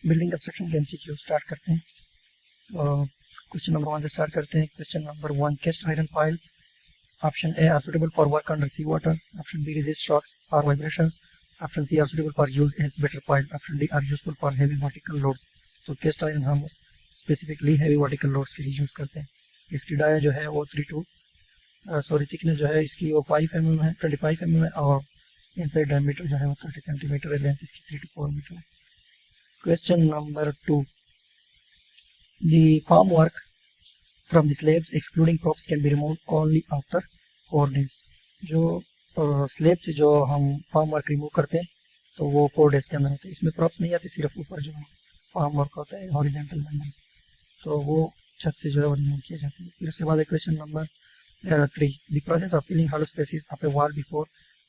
Building construction के MCQ start करते हैं। क्वेश्चन नंबर 1 से स्टार्ट करते हैं। Question number 1, cast iron piles option A are suitable for work under sea water, option B resist shocks और vibrations, option C are suitable for use as better pile, option D are useful for heavy vertical load. तो cast iron हम specifically heavy vertical loads के लिए use करते हैं। इसकी dia जो है वो थिकनेस जो है इसकी वो 5 mm है, 25 mm है, और इनसाइड डायमीटर जो है वो 30 सेंटीमीटर है, लेंथ इसकी 3 to 4 मीटर है। Question number 2, the farm work from the slabs excluding props can be removed only after 4 days। जो स्लेब से जो हम फार्म वर्क रिमूव करते हैं तो वो 4 days के अंदर होते हैं। इसमें प्रॉप्स नहीं आते, सिर्फ ऊपर जो फार्म वर्क होता है हॉरिजॉन्टल मेंबर्स, तो वो छत से जो है वो रिमूव किया जाता है। फिर उसके बाद question number 3, the process of filling hollow spaces of a wall before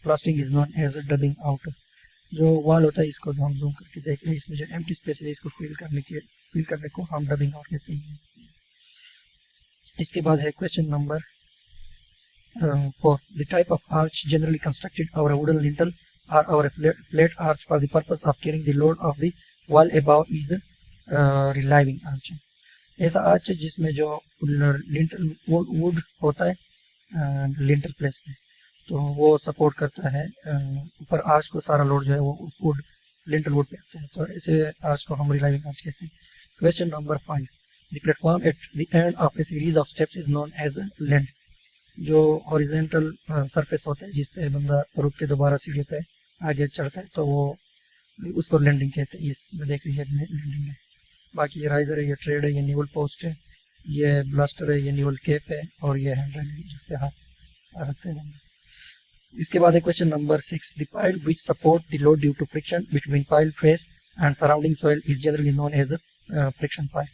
plastering is known as dubbing out। जो वॉल होता है इसको जो हम जूम करके देख रहे हैं, इसमें जो एम्प्टी स्पेस है इसको फिल करने को हम डबिंग आउट कहते हैं। इसके बाद है question number 4, the type of arch generally constructed over a wooden lintel और over a flat arch for the purpose of carrying the load of the wall above is relieving arch. ऐसा arch जिसमें जो lintel would होता है lintel place पे, तो वो support करता है ऊपर आर्च को, सारा लोड जो है वो उस वुड लिंटल वुड पे आता है, तो ऐसे आर्च को हम रिलाइविंग आर्च कहते हैं। Question number 5, the platform at the end of a series of steps is known as land. जो हॉरिजॉन्टल सरफेस होता है जिस पे बंदा रुक के दोबारा सीढ़ी पे आगे चढ़ता है तो वो उसको लैंडिंग कहते हैं। इसमें देख लीजिए लैंडिंग है। बाकी ये राइजर है, ये ट्रेड है, ये न्यूअल पोस्ट है, ये ब्लास्टर है, ये न्यूअल केप है, और ये हैंडल है जिस पे हाथ रखते हैं। इसके बाद है question number 6, the pile which support the load due to friction between pile face and surrounding soil is generally known as friction pile.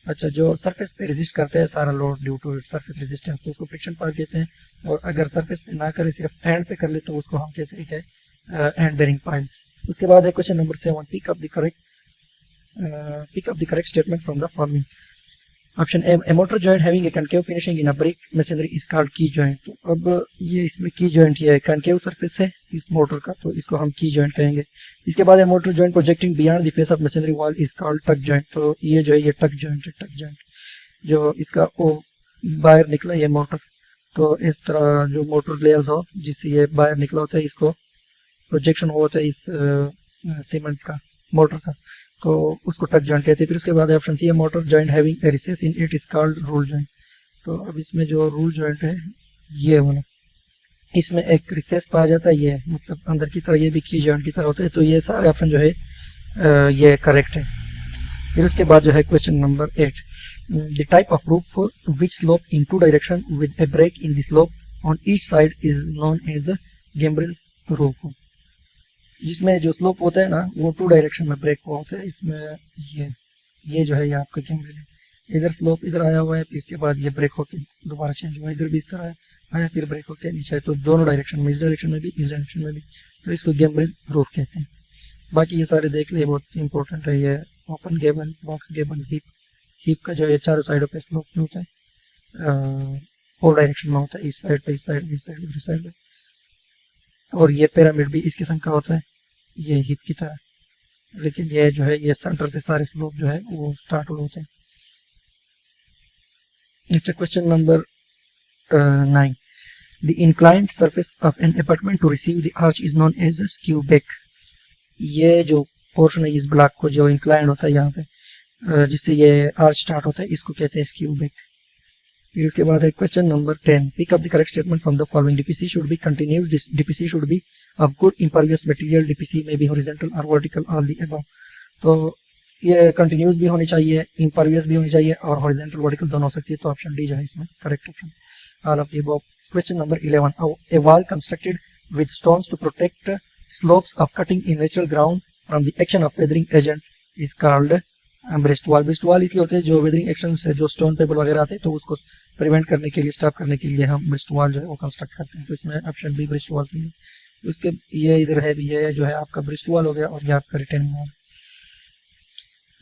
अच्छा, जो सरफेस पे रेजिस्ट करते हैं सारा load due to surface resistance, तो उसको फ्रिक्शन पाइल कहते हैं। और अगर सरफेस पे ना करे, सिर्फ एंड पे कर ले, तो उसको हम कहते हैं एंड बेरिंग पाइल्स। उसके बाद है question number 7, pick up the correct statement from the following. Option A mortar joint having a concave finishing in a brick masonry is called key joint. तो अब ये इसमें की जॉइंट ये कनकेव सरफेस है इस मोटर का, तो इसको हम की जॉइंट कहेंगे। इसके बाद है motor joint projecting beyond the face of machinery wall is called टक जॉइंट। तो ये जो है ये टक जॉइंट है, टक जॉइंट जो इसका वो बाहर निकला ये मोटर, तो इस तरह जो मोटर लेयर्स हो जिससे ये बाहर निकला होता है, इसको प्रोजेक्शन होता है इस सीमेंट का, मोटर का, तो उसको टक जॉइंट कहते हैं। फिर उसके बाद ऑप्शन सी है motor joint having A recess in it is called rule joint. तो अब इसमें जो रूल जॉइंट है ये वाला, इसमें एक रिसेस पाया जाता है, ये मतलब अंदर की तरह, ये भी की जॉइंट की तरह होता है। तो ये सारे ऑप्शन जो है ये करेक्ट है। फिर उसके बाद जो है question number 8, the type of roof which slope in 2 direction with a break in the slope on each side is known as gambrel roof. जिसमें जो स्लोप होता है ना वो 2 डायरेक्शन में ब्रेक हुआ होता है। इसमें ये जो है ये आपका गैम्ब्रिल है। इधर स्लोप इधर आया हुआ है, फिर इसके बाद ये ब्रेक होके दोबारा चेंज हुआ, इधर भी इस तरह आया, फिर ब्रेक होके नीचे, तो दोनों डायरेक्शन में, इस डायरेक्शन में भी इस डायरेक्शन में भी, तो इसको गैम्ब्रिल रूफ कहते हैं। बाकी ये सारे देख लिए, बहुत इंपॉर्टेंट है। ये open Gable, box Gable, heap का जो है चारों साइडों पे स्लोप में होता है, 4 डायरेक्शन में होता है, इस साइड पे, इस साइड, इस साइड, इस साइड पे। और ये पिरामिड भी इस किस्म का होता है, ये हिप की तरह, लेकिन ये जो है ये सेंटर से सारे स्लोप जो है वो स्टार्ट होते हैं। अच्छा, question number 9, the inclined surface of an abutment to receive the arch is known as skewback. ये जो पोर्शन है इस ब्लॉक को जो इंक्लाइंड होता है यहाँ पे, जिससे ये आर्च स्टार्ट होता है, इसको कहते हैं स्क्यू बैक। फिर उसके बाद है question number 10, pick up the correct statement from the following. DPC should be continuous, DPC should be of good impervious material, DPC may be horizontal और वर्टिकल, ऑल द अबव। तो ये continuous भी होनी चाहिए, इम्परवियस भी होनी चाहिए, और हॉरिजॉन्टल वर्टिकल दोनों हो सकती है। तो ऑप्शन डी जो है इसमें correct option, all of the above. Question number 11, a wall constructed with stones to protect slopes of cutting in natural ground from the action of weathering agent is called breast wall. Breast wall इसलिए होते हैं जो weathering action से जो stone paper वगैरह आते हैं, तो उसको प्रिवेंट करने के लिए, स्टॉप करने के लिए हम ब्रेस्ट वॉल जो है वो कंस्ट्रक्ट करते हैं। तो इसमें ऑप्शन बी ब्रेस्ट वॉल सही है। उसके ये इधर है भी, ये जो है आपका ब्रेस्ट वॉल हो गया, और ये आपका रिटेनिंग वॉल।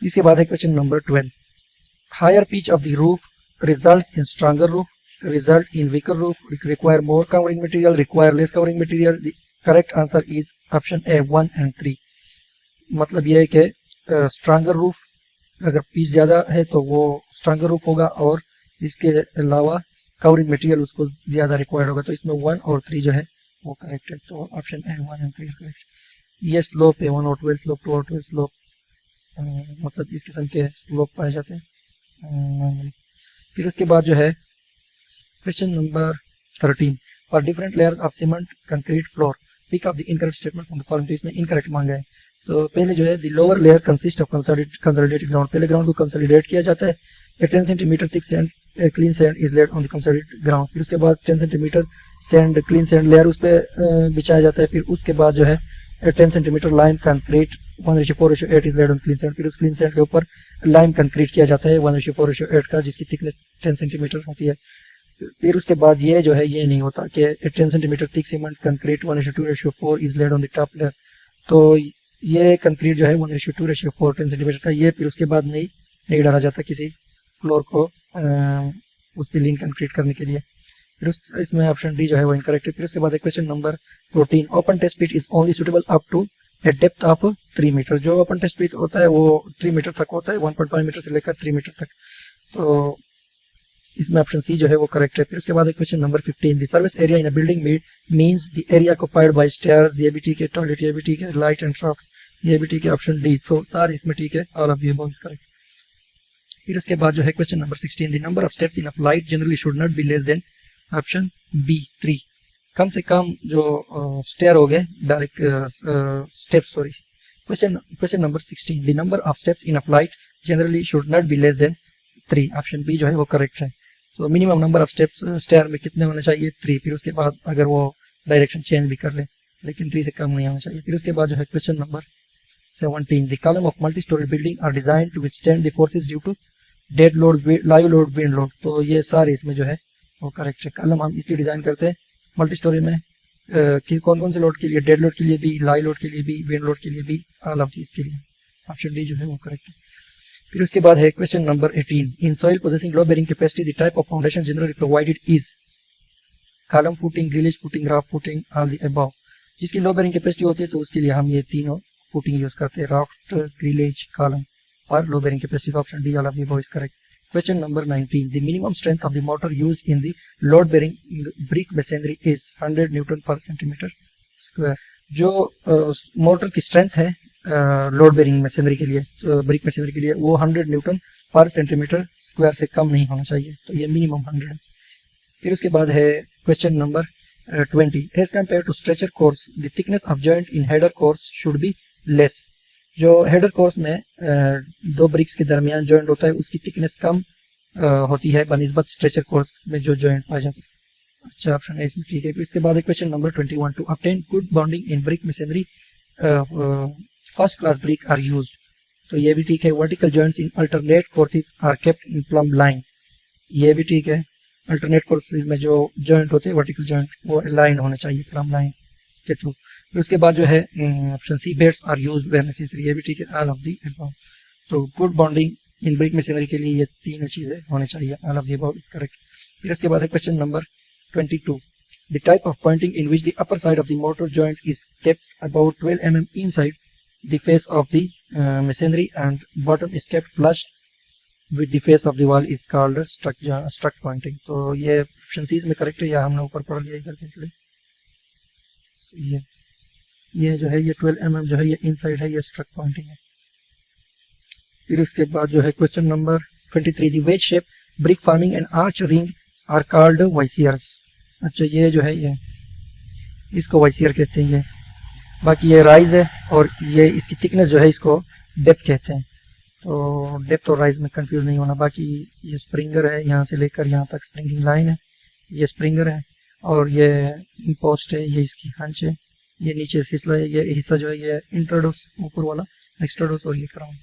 इसके बाद है question number 12, higher pitch of the roof result in stronger roof, result in weaker roof, require more covering material, require less covering material. The correct answer is option A 1 and 3। मतलब ये है कि stronger roof, अगर piece ज़्यादा है तो वो stronger roof होगा, और इसके अलावा कवरिंग मटेरियल उसको ज़्यादा रिक्वायर्ड होगा। तो इसमें 1 और 3 जो है वो करेक्ट है। तो ऑप्शन ए 1 एंड 3 करेक्ट। ये स्लोप है 1 और 12 स्लोप, 2 और 12 स्लोप, मतलब इस किस्म के स्लोप पाए जाते हैं नॉर्मली। फिर उसके बाद जो है question number 13, for different layers of cement concrete floor pick up the incorrect statement from the following. तो इसमें इनकरेक्ट मांगा है। तो पहले जो है the lower layer consist of consolidated ground, पहले ग्राउंड को कंसोलिडेट किया जाता है। 10 centimetre thick sand clean sand is laid on the consolidated ground. फिर उसके बाद 10 centimetre sand clean sand layer उस पर बिछाया जाता है। फिर उसके बाद जो है 10 centimetre lime concrete 1:4:8 is laid on clean sand. फिर उस क्लीन सैंड के ऊपर लाइम कंक्रीट किया जाता है 1:4:8 का, जिसकी थिकनेस 10 सेंटीमीटर होती है। फिर उसके बाद ये जो है ये नहीं होता कि 10 centimetre thick cement concrete 1:2:4 is laid on the top layer. तो ये कंक्रीट जो है 1:2:4 10 सेंटीमीटर का, ये फिर उसके बाद नहीं डाला जाता किसी फ्लोर को उस पर लीन कंक्रीट करने के लिए। फिर इसमें ऑप्शन डी जो है वो इनकरेक्ट है। फिर उसके बाद question number 14, open test pit is only suitable up to a depth of 3 metre. जो ओपन टेस्ट पिट होता है वो 3 मीटर तक होता है, 1.5 मीटर से लेकर 3 मीटर तक। तो इसमें ऑप्शन सी जो है वो करेक्ट है। फिर उसके बाद question number 15, the service area in a building means the area occupied by stairs, ये भी ठीक है, टॉयलेट ये भी ठीक है, लाइट एंड ट्रक्स ये भी ठीक है, ऑप्शन डी। तो सारे इसमें ठीक है, ऑल ऑफ ये बहुत करेक्ट। फिर उसके बाद जो है question number 16, the number of steps in a flight generally should not be less than, option B 3, कम से कम जो स्टेयर हो गए direct steps, sorry. Question number 16, the number of steps in a flight generally should not be less than 3, option B जो है वो correct है। तो minimum number of steps stair में कितने होने चाहिए, 3। फिर उसके बाद अगर वो डायरेक्शन चेंज भी कर ले, लेकिन 3 से कम नहीं होना चाहिए। फिर उसके बाद जो है question number 17, the column of multi storey building are design to withstand the forces due to dead load, live load, wind load. तो ये सारे इसमें जो है वो करेक्ट है। कॉलम हम इसलिए डिजाइन करते हैं मल्टी स्टोरी में कि कौन कौन से लोड के लिए, डेड लोड के लिए भी, लाइव लोड के लिए भी, विंड लोड के लिए भी, ऑल ऑफ दिस के लिए, ऑप्शन डी जो है वो करेक्ट है। फिर उसके बाद है question number 18, in soil possessing low bearing capacity the type of foundation generally provided is column footing, grillage footing, raft footing, all the above. जिसकी लो बेरिंग कैपेसिटी होती है तो उसके लिए हम ये तीनों फुटिंग यूज करते हैं, राफ्ट, ग्रिलेज, कॉलम और low bearing capacity. Option D all of the above is correct. Question number 19, the minimum strength of the mortar used in the load bearing brick masonry is 100 newton per centimetre square. जो mortar की strength है load bearing masonry के लिए, brick masonry के लिए, वो 100 newton per centimetre square से कम नहीं होना चाहिए। तो ये मिनिमम 100 है। फिर उसके बाद है question number 20, as compared to stretcher course the thickness of joint in header course should be less. जो हेडर कोर्स में दो ब्रिक्स के दरमियान जॉइंट होता है उसकी थिकनेस कम होती है बनिस्बत स्ट्रेचर कोर्स में जो जॉइंट पाए जाते हैं। अच्छा, ऑप्शन है इसमें ठीक है। फिर इसके बाद question number 21, to obtain good bonding in brick masonry first class brick are used. तो ये भी ठीक है। Vertical joints in alternate courses are kept in plumb line, ये भी ठीक है। अल्टरनेट कोर्सेज में जो जॉइंट होते हैं वर्टिकल जॉइंट वो लाइन होने चाहिए प्लम लाइन के थ्रू। फिर उसके बाद जो है option C, beds are used where necessary, ये भी ठीक है, ऑल ऑफ द अबव। तो good bonding in brick masonry के लिए ये तीनों चीजें होनी चाहिए, all of the above is correct. फिर उसके बाद है question number 22, the type of pointing in which the upper side of the motor joint is kept about 12 mm inside the face of the machinery and bottom is kept flush with the face of the wall is called struck pointing। तो ये option C इसमें correct है, या हमने ऊपर पढ़ लिया इधर के ये जो है ये 12 mm जो है ये इनसाइड है, ये स्ट्रक पॉइंटिंग है। फिर उसके बाद जो है question number 23, the wedge shape brick forming an arch ring are called viziers। अच्छा, ये जो है ये इसको वाइसियर कहते हैं। ये बाकी ये राइज है और ये इसकी थिकनेस जो है इसको डेप्थ कहते हैं। तो डेप्थ और राइज में कंफ्यूज नहीं होना। बाकी ये स्प्रिंगर है, यहाँ से लेकर यहाँ तक स्प्रिंगिंग लाइन है, ये स्प्रिंगर है और ये पोस्ट है, ये इसकी हंच है, ये नीचे फिसला है, ये हिस्सा जो है ये इंट्रोडोस ऊपर वाला, एक्सट्रोडोस और ये क्राउन,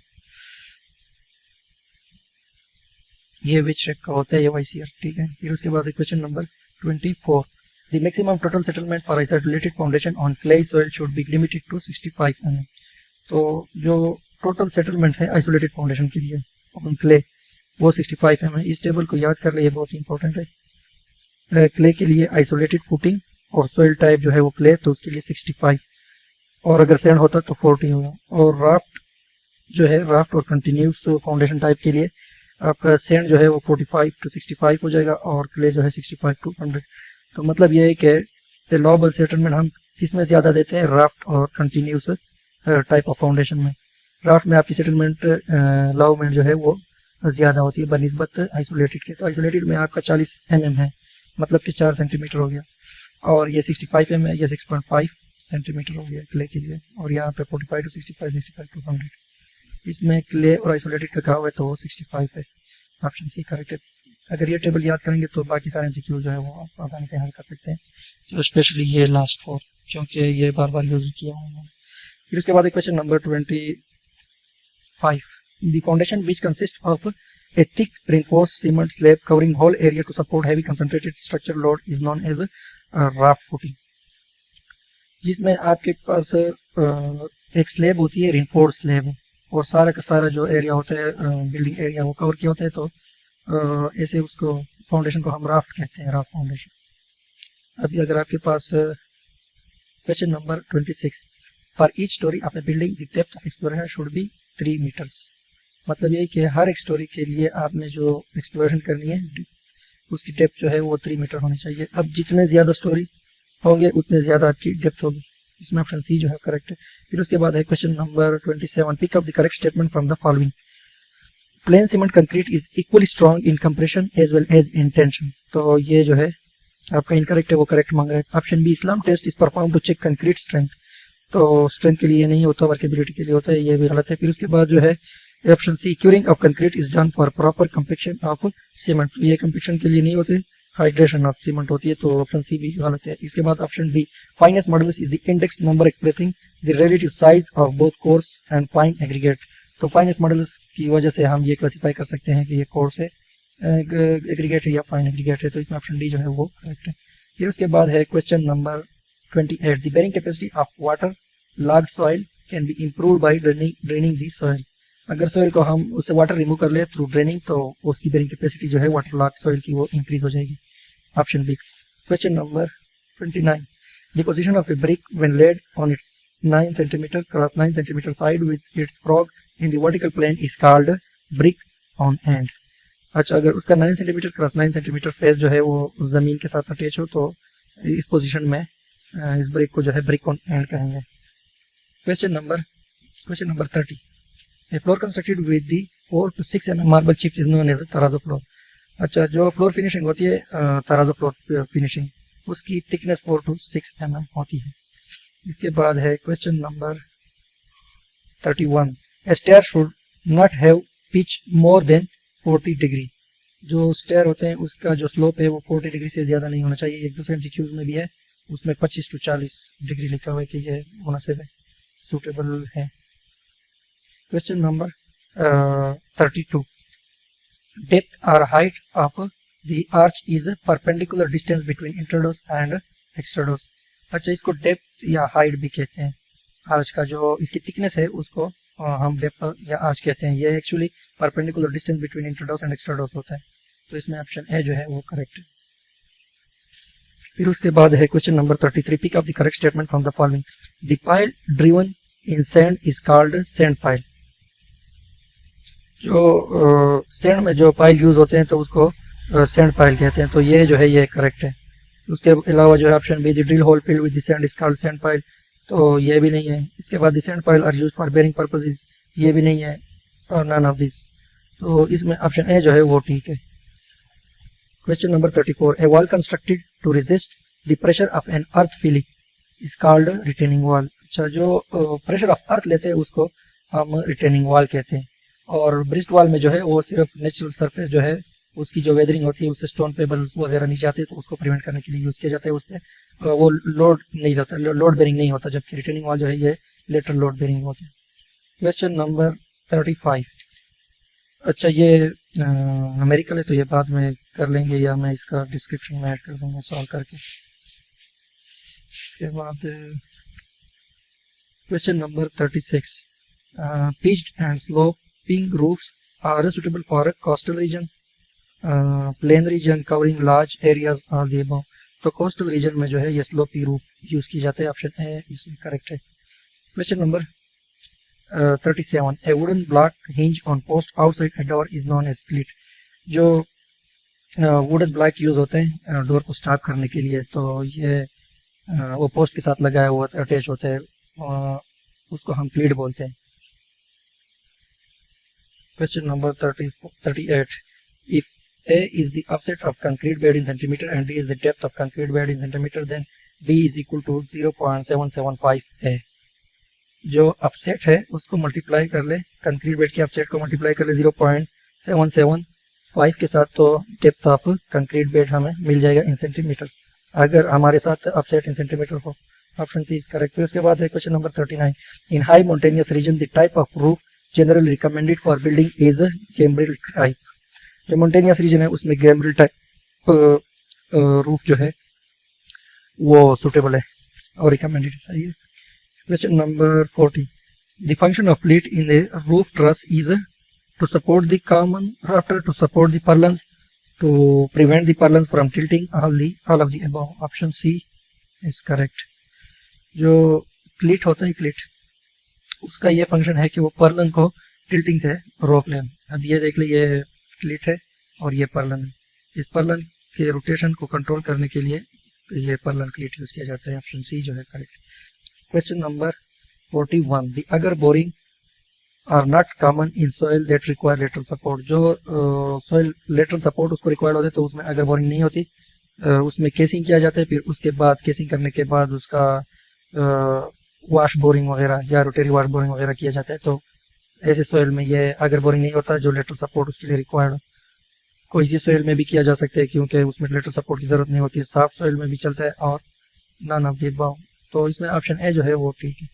ये विच शेप का होता है ये वाइसियर, ठीक है। फिर उसके बाद question number 24, the maximum total settlement for isolated foundation on clay soil should be limited to 65 mm। तो जो टोटल सेटलमेंट है आइसोलेटेड फाउंडेशन के लिए ऑन क्ले वो 65 mm। इस टेबल को याद कर ले, ये बहुत इंपॉर्टेंट है। क्ले के लिए आइसोलेटेड फुटिंग और सोइल टाइप जो है वो क्ले, तो उसके लिए 65, और अगर सैंड होता तो 40 होगा। और राफ्ट जो है राफ्ट और कंटिन्यूस फाउंडेशन टाइप के लिए आपका सैंड जो है वो 45 to 65 हो जाएगा और क्ले जो है 65 to 100। तो मतलब ये है कि लॉबल सेटलमेंट हम किस में ज़्यादा देते हैं, राफ्ट और कंटिन्यूस टाइप ऑफ फाउंडेशन में। राफ्ट में आपकी सेटलमेंट लॉबमेंट जो है वो ज़्यादा होती है बनिस्बत आइसोलेटेड के। तो आइसोलेटेड में आपका 40 mm है, मतलब कि 4 सेंटीमीटर हो गया, और ये 65 mm है, ये 6.5 सेंटीमीटर हो गया क्ले के लिए, और यहाँ पे 45 to 65, 65 to 100। इसमें क्ले और आइसोलेटेड का कहा हुआ है तो वो 65 है। ऑप्शन सी करेक्ट है। अगर ये टेबल याद करेंगे तो बाकी सारे एमसीक्यू जो है वो आप आसानी से हल कर सकते हैं, तो स्पेशली ये लास्ट 4 क्योंकि ये बार बार यूज किया हुआ है। फिर उसके बाद question number 25, the foundation which consist of a thick reinforced cement slab covering whole area to support heavy concentrated structural load is known as raft footing। जिसमें आपके पास एक स्लेब होती है, रिइंफोर्स स्लेब है, और सारा का सारा जो एरिया होता है बिल्डिंग एरिया वो कवर किया होता है, तो ऐसे उसको फाउंडेशन को हम राफ्ट कहते हैं, राफ्ट फाउंडेशन। अभी अगर आपके पास question number 26, for each storey of a building the depth of exploration should be 3 metres. मतलब ये कि हर एक स्टोरी के लिए आपने जो एक्सप्लोरेशन करनी है उसकी डेप्थ जो है वो 3 मीटर होनी चाहिए। अब जितने ज़्यादा स्टोरी होंगे उतने ज़्यादा आपकी डेप्थ होगी। इसमें ऑप्शन सी जो है करेक्ट है। फिर उसके बाद है question number 27, pick up the correct statement from the following. Plain cement concrete is equally strong in compression as well as in tension. तो ये जो है आपका इनकरेक्ट है, वो करेक्ट मांग रहा है। Option B, slump test is perform to check concrete strength. तो स्ट्रेंथ के लिए नहीं होता, वर्केबिलिटी के लिए होता है, ये भी गलत है। फिर उसके बाद जो है option C, curing of concrete is done for proper compaction of cement. ये कंपेक्शन के लिए नहीं होते, हाइड्रेशन ऑफ सीमेंट होती है, तो ऑप्शन सी भी गलत है। इसके बाद option D, finest modulus is the index number expressing the relative size of both course and fine aggregate. तो फाइनेस्ट मॉडुलस की वजह से हम ये क्लासिफाई कर सकते हैं कि ये कोर्स है, एग्रीगेट है या फाइन एग्रीगेट है, तो इसमें ऑप्शन डी जो है वो करेक्ट है। फिर उसके बाद है question number 28, the bearing capacity of water logged soil can be improved by draining the soil. अगर सॉइल को हम उससे वाटर रिमूव कर ले थ्रू ड्रेनिंग तो उसकी बेरिंग कैपेसिटी जो है वाटर लॉग्ड सॉइल की वो इंक्रीज हो जाएगी। Option B. Question number 29, the position of a brick when laid on its 9 centimetre cross 9 centimetre side with its frog in the vertical plane is called brick on end. अच्छा, अगर उसका 9 centimetre cross 9 centimetre face जो है वो जमीन के साथ attach हो तो इस पोजीशन में इस ब्रिक को जो है ब्रिक ऑन एंड कहेंगे। Question number 30, a floor constructed with the 4 to 6 mm marble chips is known as तराजू फ्लोर। अच्छा, जो फ्लोर फिनिशिंग होती है तराजू फ्लोर फिनिशिंग, उसकी थिकनेस 4 to 6 mm होती है। इसके बाद है question number 31, a stair should not have pitch more than 40 degree. जो स्टेयर होते हैं उसका जो स्लोप है वो 40 डिग्री से ज़्यादा नहीं होना चाहिए। एक दूसरे एमसीक्यूज में भी है, उसमें 25 to 40 डिग्री लिखा हुआ है कि ये मुनासिब है, सूटेबल है। क्वेश्चन नंबर 32, डेप्थ और height of the arch is perpendicular distance between intrados and extrados. अच्छा, इसको डेप्थ या हाइट भी कहते हैं। आर्च का जो इसकी थिकनेस है उसको हम डेप्थ या आर्च कहते हैं। ये actually perpendicular distance between intrados and extrados होता है, तो इसमें ऑप्शन ए जो है वो करेक्ट है। फिर उसके बाद है question number 33, pick up the correct statement from the following. The pile driven in sand is called sand pile. जो सैंड में जो पाइल यूज होते हैं तो उसको सैंड पाइल कहते हैं, तो ये जो है ये करेक्ट है। उसके अलावा जो है option B, the drill hole filled with the sand is called sand pile, तो ये भी नहीं है। इसके बाद the sand pile are used for bearing purposes, ये भी नहीं है, और नन ऑफ दिस, तो इसमें ऑप्शन ए जो है वो ठीक है। Question number 34, a wall constructed to resist the pressure of an earth filling is called retaining wall. अच्छा, जो प्रेशर ऑफ अर्थ लेते हैं उसको हम रिटेनिंग वॉल कहते हैं। और ब्रिस्ट वॉल में जो है वो सिर्फ नेचुरल सरफेस जो है उसकी जो वेदरिंग होती है उससे स्टोन पेबल्स वगैरह नीचे आते हैं तो उसको प्रिवेंट करने के लिए यूज किया जाता है। उससे वो लोड नहीं होता, लोड बेरिंग नहीं होता, जबकि रिटेनिंग वॉल जो है ये लेटरल लोड बेरिंग होती है। क्वेश्चन नंबर 35, अच्छा ये न्यूमेरिकल है तो ये बाद में कर लेंगे या मैं इसका डिस्क्रिप्शन में ऐड कर दूंगा सॉल्व करके। इसके बाद question number 36, pitched and sloping roofs are suitable for coastal region, plain region covering large areas are the above. तो कोस्टल रीजन में जो है ये स्लोपी रूफ यूज की जाते हैं, ऑप्शन ए इसमें करेक्ट है। Question number 37 a wooden block hinge on post outside a door is known as split. जो वुडन ब्लॉक यूज होते हैं डोर को स्टॉप करने के लिए, तो ये वो पोस्ट के साथ लगाया हुआ अटैच होते हैं, उसको हम प्लीट बोलते हैं। Question number 38 if A is the offset of concrete bed in centimeter and D is the depth of concrete bed in centimeter, then D is equal to 0.775 A। जो अपसेट है उसको multiply कर ले, concrete bed के upset को multiply कर ले 0.775 के साथ, तो डेप्थ ऑफ कंक्रीट बेड हमें मिल जाएगा इन सेंटीमीटर, अगर हमारे साथ अपसेट इन सेंटीमीटर हो। Option C is correct. फिर उसके बाद है question number 39 in high mountainous region the type of roof generally recommended for building is gambrel type. जो माउंटेनियस रीजन है उसमें गैम्ब्रिल टाइप रूफ जो है वो सुटेबल है और रिकमेंडेड है, सही है। Question number 40. The function of pleat in the roof truss is to support the common rafter, to support the purlins, to prevent the purlins from tilting, all of the above. Option C is correct. जो pleat होता है pleat, उसका ये function है कि वो पर्लन को tilting से रोक ले। अब ये देख ले, ये प्लीट है और ये पर्लन है, इस पर्लन के रोटेशन को कंट्रोल करने के लिए तो ये पर्लन प्लीट यूज किया जाता है। ऑप्शन सी जो है correct. Question number 41. The agar boring are not common in soil that require lateral support. जो soil lateral support उसको required होते तो उसमें अगर बोरिंग नहीं होती, उसमें केसिंग किया जाता है, फिर उसके बाद केसिंग करने के बाद उसका वाश बोरिंग वगैरह या रोटेरी वाश बोरिंग वगैरह किया जाता है। तो ऐसे सोयल में ये अगर बोरिंग नहीं होता जो लेटरल सपोर्ट उसके लिए रिक्वायर्ड हो। कोई सी सोयल में भी किया जा सकता है क्योंकि उसमें लेटरल सपोर्ट की जरूरत नहीं होती है, सॉफ्ट सोयल में भी चलता है और नॉन ऑफ द अबव। तो इसमें ऑप्शन ए जो है वो ठीक है।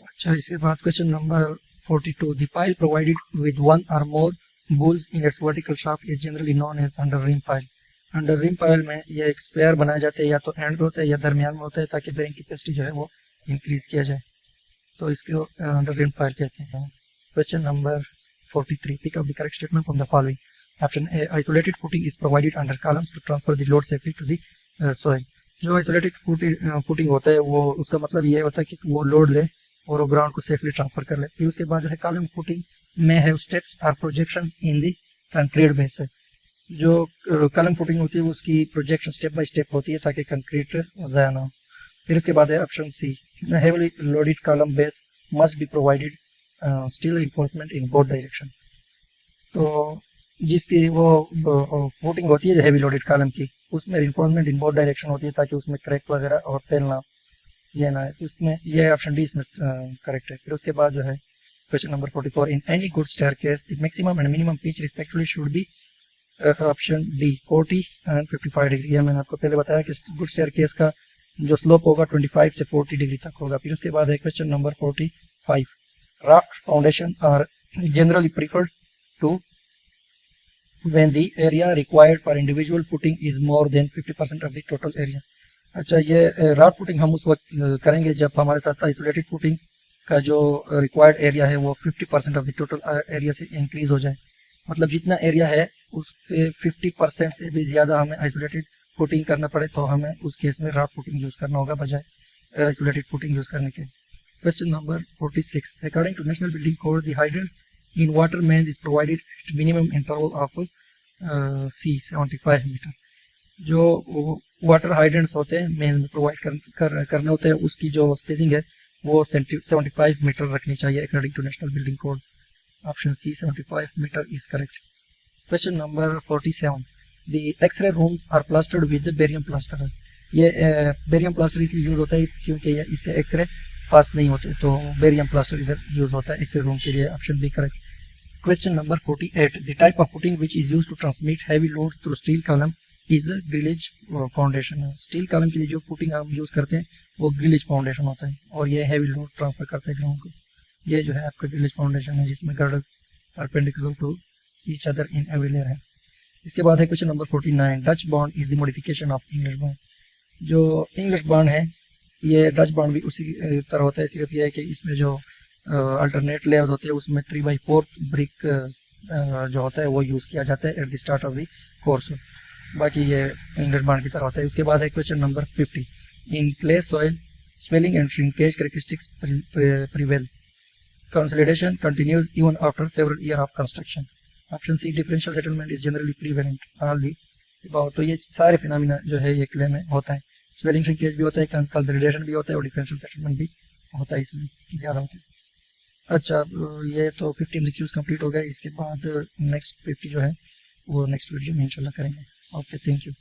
अच्छा, इसके बाद question number 42 the pile provided with one or more bulbs in its vertical shaft is generally known as under reamed pile. Under reamed pile में ये एक स्पेयर बनाए जाते हैं, या तो एंड पे होता है या दरमियान में होता है, ताकि बेरिंग कैपेसिटी जो है वो इंक्रीज किया जाए, तो इसको अंडर रिम पाइल कहते हैं। Question number 43 pick up the correct statement from the following. Option A isolated footing is provided under columns to transfer the load safely to the soil. जो आइसोलेटेड फुटिंग होता है वो उसका मतलब ये होता है कि वो लोड ले और वो ग्राउंड को सेफली ट्रांसफर कर ले। फिर उसके बाद जो है कॉलम फुटिंग में है steps are projections in the concrete base है। जो कॉलम फुटिंग होती है उसकी प्रोजेक्शन स्टेप बाय स्टेप होती है ताकि कंक्रीट ज़ाया ना हो। फिर उसके बाद है option C heavily loaded column base must be provided steel reinforcement in both direction. तो जिसकी वो फुटिंग होती है हेवी लोडेड कॉलम की, उसमें रिइंफोर्समेंट इन बोथ डायरेक्शन होती है ताकि उसमें क्रैक वगैरह और फैलना ये ना है। उसमें ये ऑप्शन डी इसमें करेक्ट है। फिर उसके बाद जो है question number 44 in any good staircase the maximum and minimum pitch respectively should be option D 40 and 55 degree. मैंने आपको पहले बताया कि गुड स्टेयरकेस का जो स्लोप होगा 25 से 40 डिग्री तक होगा। फिर उसके बाद है question number 45 raft foundation are generally preferred to when the area required for individual footing is more than 50% of the total area। अच्छा, ये राफ्ट फुटिंग हम उस वक्त करेंगे जब हमारे साथ आइसोलेटेड फुटिंग का जो रिक्वायर्ड एरिया है वो 50% ऑफ द टोटल एरिया से इंक्रीज हो जाए। मतलब जितना एरिया है उसके 50% से भी ज़्यादा हमें आइसोलेटेड फुटिंग करना पड़े तो हमें उस केस में राफ्ट फुटिंग यूज़ करना होगा बजाय आइसोलेटेड फुटिंग यूज़ करने के। Question number 46 according to national building code the hydrants in water mains is provided at minimum interval of C 75 metre. जो वाटर हाइड्रेंट्स होते हैं मेन में प्रोवाइड करने होते हैं उसकी जो स्पेसिंग है वो 75 मीटर रखनी चाहिए according to national building code. Option C 75 metre is correct. Question number 47 the X ray room are plastered with barium plaster. ये बेरियम प्लास्टर इसलिए यूज होता है क्योंकि इससे एक्सरे पास नहीं होते, तो बेरियम प्लास्टर इधर यूज होता है एक्सरे रूम के लिए। Option B correct. Question number 48 the type of footing which is used to transmit heavy load through steel column is grillage foundation. Steel column के लिए जो फुटिंग हम यूज करते हैं वो ग्रिलेज फाउंडेशन होता है और ये हैवी लोड ट्रांसफर करता है ग्राउंड को। ये जो है आपका ग्रिलेज फाउंडेशन है जिसमें girders perpendicular to each other in every layer है। इसके बाद है question number 49 Dutch bond is the modification of English bond. जो इंग्लिश बॉन्ड है ये डच बॉन्ड भी उसी तरह होता है, सिर्फ ये है कि इसमें जो अल्टरनेट लेयर्स होते हैं उसमें 3/4 ब्रिक जो होता है वो यूज़ किया जाता है at the start of the course. बाकी ये इंग्लिश बॉन्ड की तरह होता है। उसके बाद है question number 50 in place soil swelling and shrinkage characteristics prevail. Consolidation continues even after several year of construction. Option C, differential settlement is generally prevalent all the about. तो ये सारे फिनोमिना जो है ये क्ले में होता है। स्वेलिंग श्रिंकेज भी होता है, कंसोलिडेशन भी होता है और डिफरेंशियल सेटलमेंट भी होता है, इसमें ज़्यादा होता है। अच्छा, ये तो 50 MCQs कंप्लीट हो गए। इसके बाद नेक्स्ट 50 जो है वो नेक्स्ट वीडियो में इंशाल्लाह करेंगे। Okay, thank you.